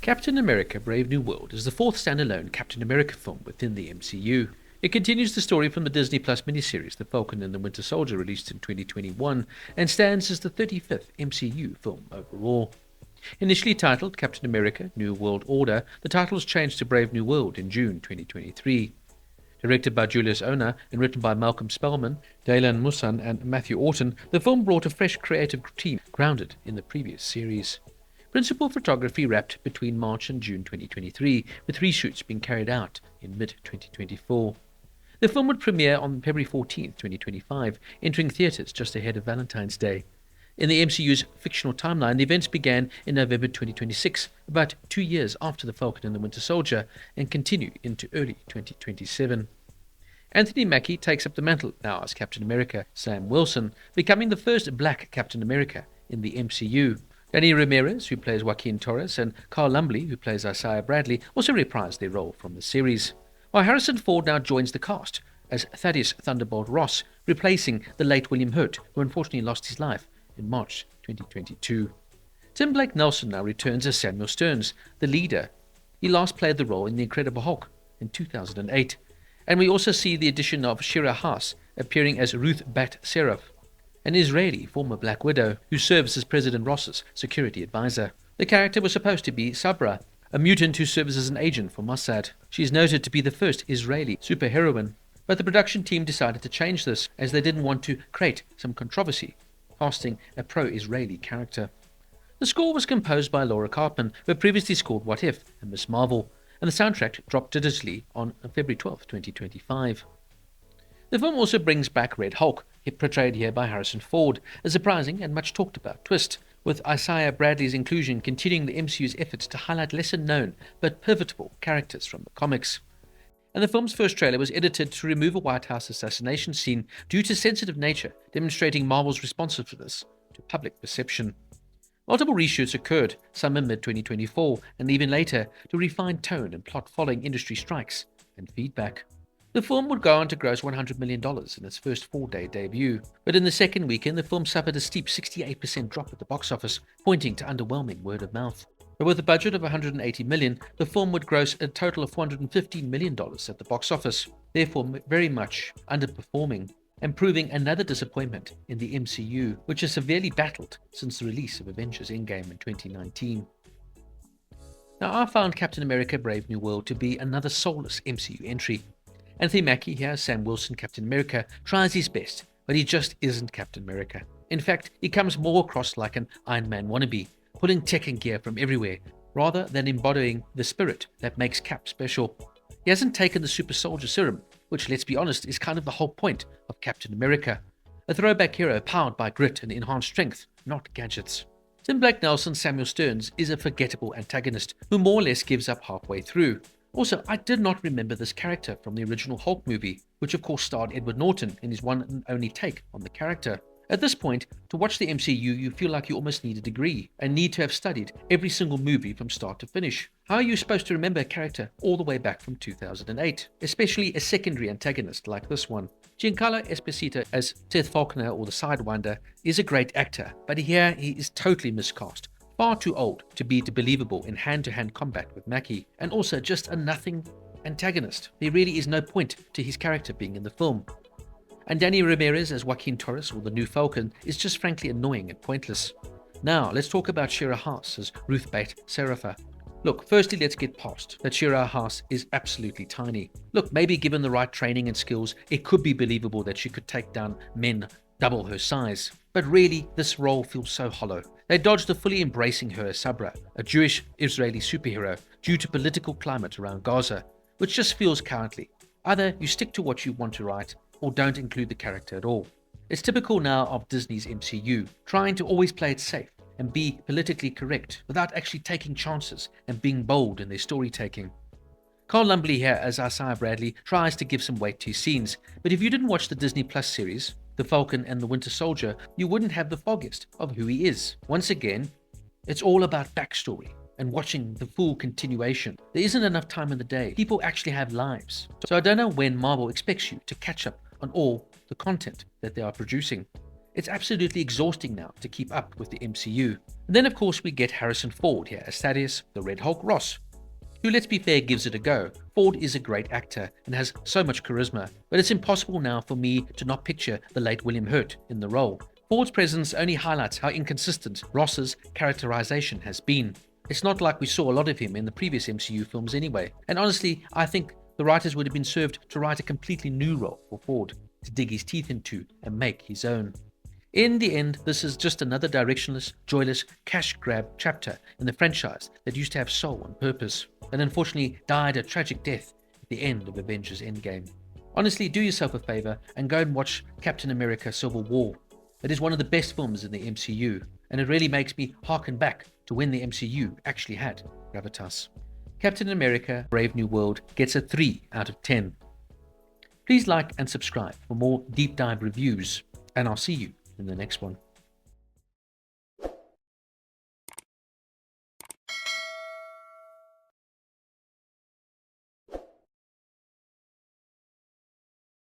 Captain America Brave New World is the fourth standalone Captain America film within the MCU. It continues the story from the Disney Plus miniseries The Falcon and the Winter Soldier, released in 2021, and stands as the 35th MCU film overall. Initially titled Captain America New World Order, the title was changed to Brave New World in June 2023. Directed by Julius Onah and written by Malcolm Spellman, Daylan Musan and Matthew Orton, the film brought a fresh creative team grounded in the previous series. Principal photography wrapped between March and June 2023, with reshoots being carried out in mid-2024. The film would premiere on February 14, 2025, entering theaters just ahead of Valentine's Day. In the MCU's fictional timeline, the events began in November 2026, about 2 years after The Falcon and the Winter Soldier, and continue into early 2027. Anthony Mackie takes up the mantle now as Captain America Sam Wilson, becoming the first black Captain America in the MCU. Danny Ramirez, who plays Joaquin Torres, and Carl Lumbly, who plays Isaiah Bradley, also reprised their role from the series, while Harrison Ford now joins the cast as Thaddeus Thunderbolt Ross, replacing the late William Hurt, who unfortunately lost his life in March 2022. Tim Blake Nelson now returns as Samuel Stearns, the leader. He last played the role in The Incredible Hulk in 2008. And we also see the addition of Shira Haas appearing as Ruth Bat Seraph, an Israeli former Black Widow who serves as President Ross's security advisor. The character was supposed to be Sabra, a mutant who serves as an agent for Mossad. She is noted to be the first Israeli superheroine, but the production team decided to change this as they didn't want to create some controversy, casting a pro-Israeli character. The score was composed by Laura Carpman, who had previously scored What If and Miss Marvel, and the soundtrack dropped digitally on February 12, 2025. The film also brings back Red Hulk, portrayed here by Harrison Ford, a surprising and much talked about twist, with Isaiah Bradley's inclusion continuing the MCU's efforts to highlight lesser known but pivotal characters from the comics. And the film's first trailer was edited to remove a White House assassination scene due to sensitive nature, demonstrating Marvel's responsiveness to public perception. Multiple reshoots occurred, some in mid-2024 and even later, to refine tone and plot following industry strikes and feedback. The film would go on to gross $100 million in its first 4-day debut, but in the second weekend the film suffered a steep 68% drop at the box office, pointing to underwhelming word of mouth. But with a budget of $180 million, the film would gross a total of $415 million at the box office, therefore very much underperforming, and proving another disappointment in the MCU, which has severely battled since the release of Avengers Endgame in 2019. Now, I found Captain America Brave New World to be another soulless MCU entry. Anthony Mackie here, Sam Wilson, Captain America, tries his best, but he just isn't Captain America. In fact, he comes more across like an Iron Man wannabe, pulling tech and gear from everywhere, rather than embodying the spirit that makes Cap special. He hasn't taken the super soldier serum, which, let's be honest, is kind of the whole point of Captain America. A throwback hero powered by grit and enhanced strength, not gadgets. Tim Blake Nelson's Samuel Stearns is a forgettable antagonist who more or less gives up halfway through. Also, I did not remember this character from the original Hulk movie, which of course starred Edward Norton in his one and only take on the character. At this point, to watch the MCU, you feel like you almost need a degree and need to have studied every single movie from start to finish. How are you supposed to remember a character all the way back from 2008, especially a secondary antagonist like this one? Giancarlo Esposito as Seth Falconer, or the Sidewinder, is a great actor, but here he is totally miscast. Far too old to be believable in hand-to-hand combat with Mackie, and also just a nothing antagonist. There really is no point to his character being in the film. And Danny Ramirez as Joaquin Torres, or the New Falcon, is just frankly annoying and pointless. Now, let's talk about Shira Haas as Ruth Bat Serapha. Look, firstly, let's get past that Shira Haas is absolutely tiny. Look, maybe given the right training and skills, it could be believable that she could take down men double her size. But really, this role feels so hollow. They dodged the fully embracing her as Sabra, a Jewish Israeli superhero, due to political climate around Gaza, which just feels cowardly. Either you stick to what you want to write, or don't include the character at all. It's typical now of Disney's MCU, trying to always play it safe and be politically correct without actually taking chances and being bold in their storytelling. Carl Lumbly here as Isaiah Bradley tries to give some weight to his scenes, but if you didn't watch the Disney Plus series, The Falcon and the Winter Soldier, you wouldn't have the foggiest of who he is. Once again, it's all about backstory and watching the full continuation. There isn't enough time in the day. People actually have lives. So I don't know when Marvel expects you to catch up on all the content that they are producing. It's absolutely exhausting now to keep up with the MCU. And then of course we get Harrison Ford here as Thaddeus, the Red Hulk Ross, who, let's be fair, gives it a go. Ford is a great actor and has so much charisma, but it's impossible now for me to not picture the late William Hurt in the role. Ford's presence only highlights how inconsistent Ross's characterization has been. It's not like we saw a lot of him in the previous MCU films anyway, and honestly, I think the writers would have been served to write a completely new role for Ford to dig his teeth into and make his own. In the end, this is just another directionless, joyless, cash grab chapter in the franchise that used to have soul and purpose, and unfortunately died a tragic death at the end of Avengers Endgame. Honestly, do yourself a favor and go and watch Captain America Civil War. It is one of the best films in the MCU, and it really makes me harken back to when the MCU actually had gravitas. Captain America Brave New World gets a 3 out of 10. Please like and subscribe for more deep dive reviews, and I'll see you in the next one.